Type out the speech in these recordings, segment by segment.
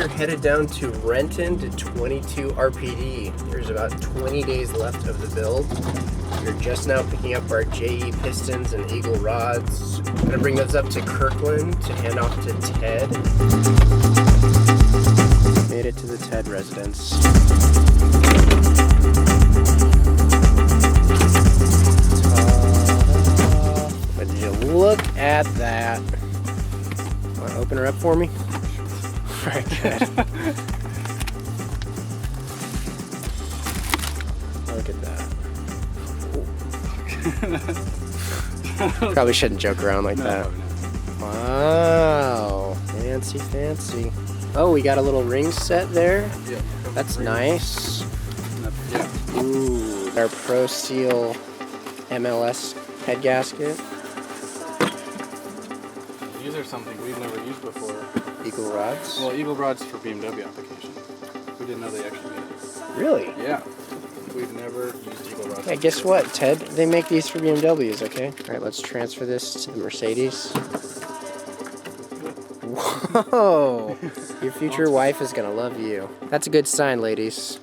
are headed down to Renton to 22 RPD. There's about 20 days left of the build. We're just now picking up our JE pistons and Eagle rods. I'm gonna bring those up to Kirkland to hand off to Ted. Made it to the Ted residence. Would you look at that? Want to open her up for me? Very good. Look at that. Probably shouldn't joke around like that. Wow. Fancy, fancy. Oh, we got a little ring set there. Yeah. That's nice. Yeah. Ooh. Our Pro Seal MLS head gasket. These are something we've never used before. Eagle rods. Well, Eagle rods for BMW application. We didn't know they actually made it. Really? Yeah. We've never used Eagle rods. Yeah, guess what, Ted? They make these for BMWs, okay? All right, let's transfer this to the Mercedes. Whoa! Your future wife is gonna love you. That's a good sign, ladies.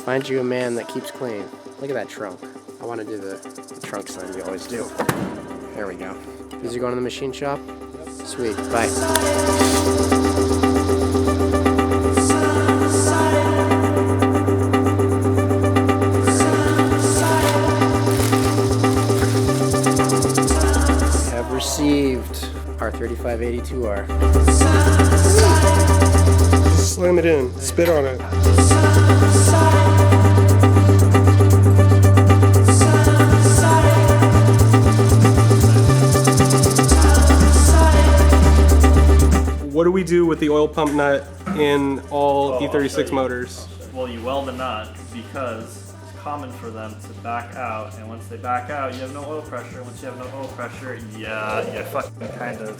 Find you a man that keeps clean. Look at that trunk. I want to do the trunk sign we always do. There we go. These are going to the machine shop? Sweet. Bye. Have received our 3582R. Slam it in. Spit on it. What do we do with the oil pump nut in all E36 motors? Well, you weld the nut because it's common for them to back out, and once they back out, you have no oil pressure. Once you have no oil pressure, yeah, you fucking kind of.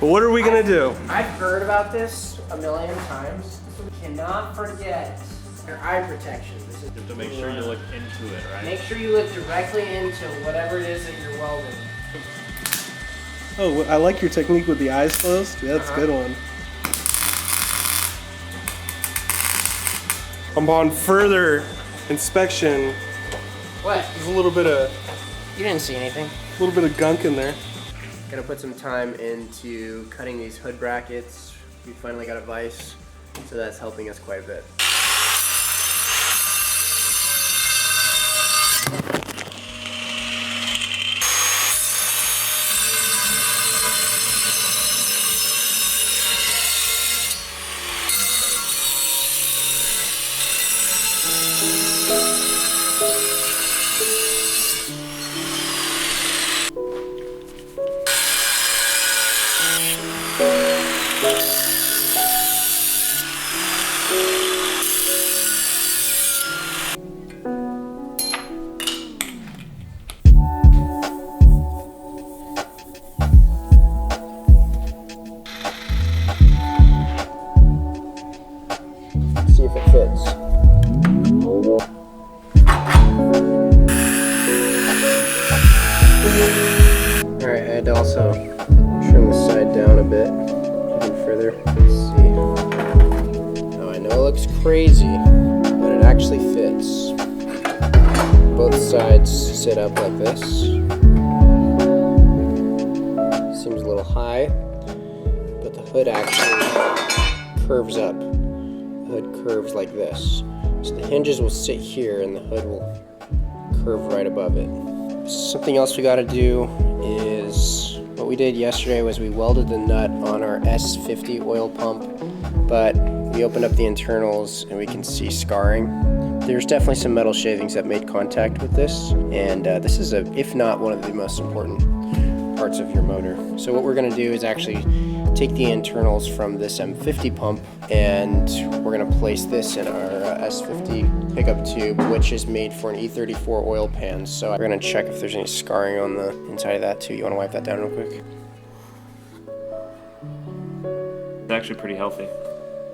What are we gonna do? I've heard about this a million times. We cannot forget your eye protection. This is To make sure you look into it, right? Make sure you look directly into whatever it is that you're welding. Oh, I like your technique with the eyes closed. Yeah, that's a good one. Upon further inspection, What? there's a little bit of anything. gunk in there. Gonna put some time into cutting these hood brackets. We finally got a vise, so that's helping us quite a bit. See if it fits. Alright, I had to also trim the side down a bit, even further. Let's see. Now I know it looks crazy, but it actually fits. Both sides sit up like this. Seems a little high, but the hood actually curves up. The hood curves like this. So the hinges will sit here and the hood will curve right above it. Something else we gotta do is, what we did yesterday was we welded the nut on our S50 oil pump, but we opened up the internals and we can see scarring. There's definitely some metal shavings that made contact with this, and this is, if not one of the most important parts of your motor. So what we're gonna do is actually take the internals from this M50 pump, and we're gonna place this in our S50 pickup tube, which is made for an E34 oil pan. So we're gonna check if there's any scarring on the inside of that too. You wanna wipe that down real quick? It's actually pretty healthy.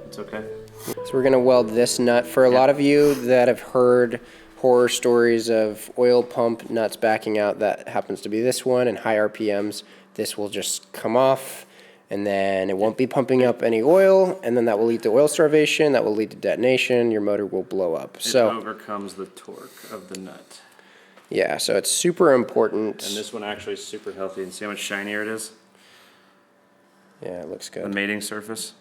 It's okay. So we're gonna weld this nut. For a lot of you that have heard horror stories of oil pump nuts backing out, that happens to be this one, and high RPMs, this will just come off. and then it won't be pumping up any oil, and then that will lead to oil starvation, that will lead to detonation, your motor will blow up. It So overcomes the torque of the nut. yeah, so it's super important. And this one actually is super healthy. And see how much shinier it is? Yeah, it looks The good. mating surface.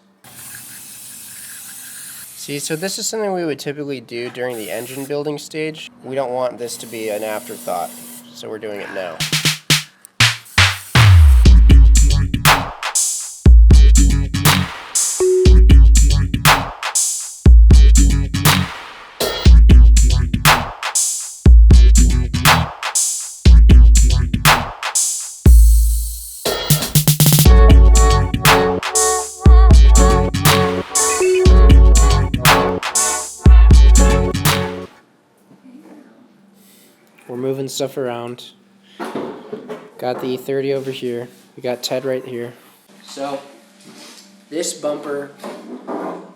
See, so this is something we would typically do during the engine building stage. We don't want this to be an afterthought, so we're doing it now. We're moving stuff around. Got the E30 over here. We got Ted right here. So this bumper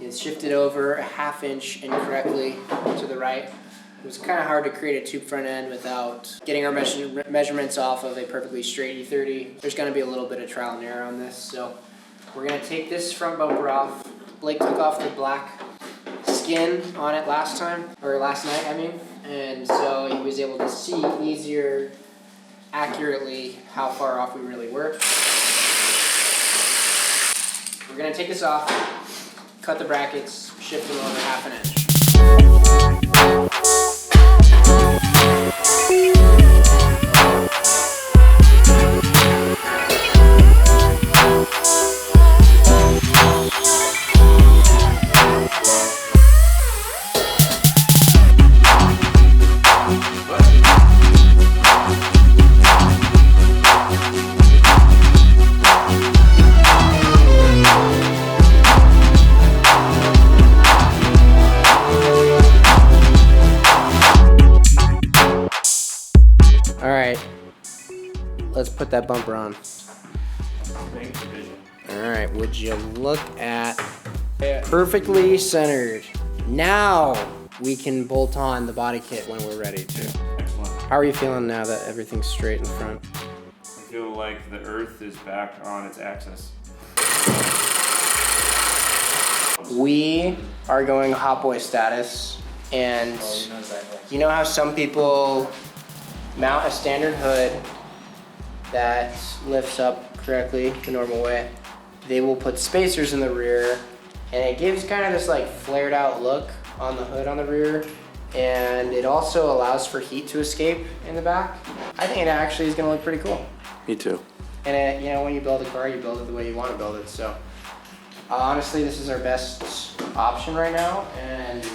is shifted over a ½ inch incorrectly to the right. It was kind of hard to create a tube front end without getting our measurements off of a perfectly straight E30. There's going to be a little bit of trial and error on this. So we're going to take this front bumper off. Blake took off the black skin on it last night, I mean. And so he was able to see easier, accurately, how far off we really were. We're going to take this off, cut the brackets, shift them over ½ an inch. Alright, let's put that bumper on. Alright, would you look at perfectly centered. Now we can bolt on the body kit when we're ready to. Excellent. How are you feeling now that everything's straight in front? I feel like the earth is back on its axis. We are going hot boy status, and you know how some people mount a standard hood that lifts up correctly the normal way. They will put spacers in the rear, and it gives kind of this like flared out look on the hood on the rear, and it also allows for heat to escape in the back. I think it actually is going to look pretty cool. Me too. And it, you know, when you build a car, you build it the way you want to build it. So honestly, this is our best option right now, and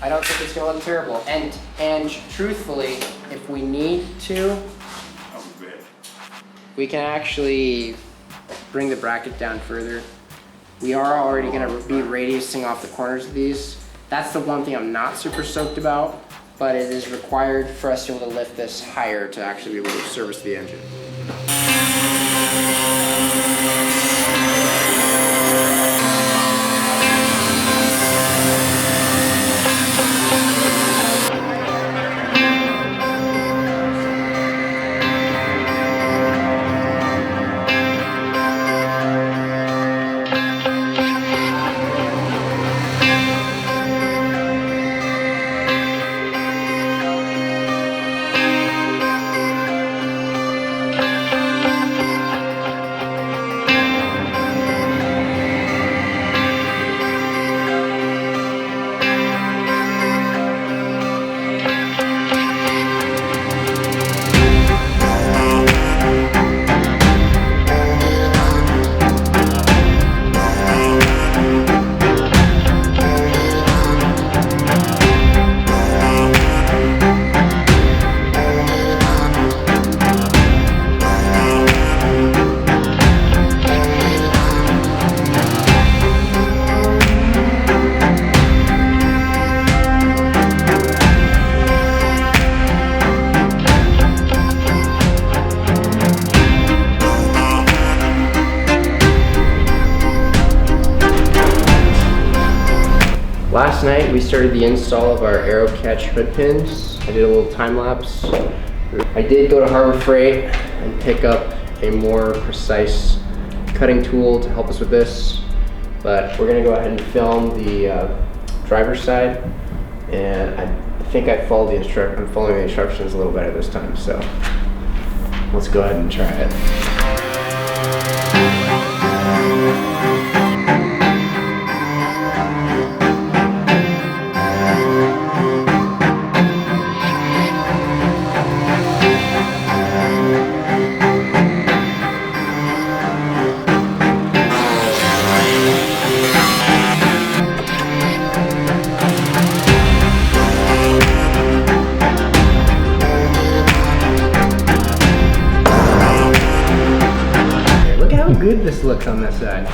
I don't think it's going to look terrible. And truthfully, if we need to, we can actually bring the bracket down further. We are already going to be radiusing off the corners of these. That's the one thing I'm not super stoked about, but it is required for us to be able to lift this higher to actually be able to service the engine. Last night we started the install of our Aero Catch hood pins. I did a little time lapse. I did go to Harbor Freight and pick up a more precise cutting tool to help us with this, but we're gonna go ahead and film the driver's side, and I think I'm following the instructions a little better this time, so let's go ahead and try it. Look how good this looks on this side.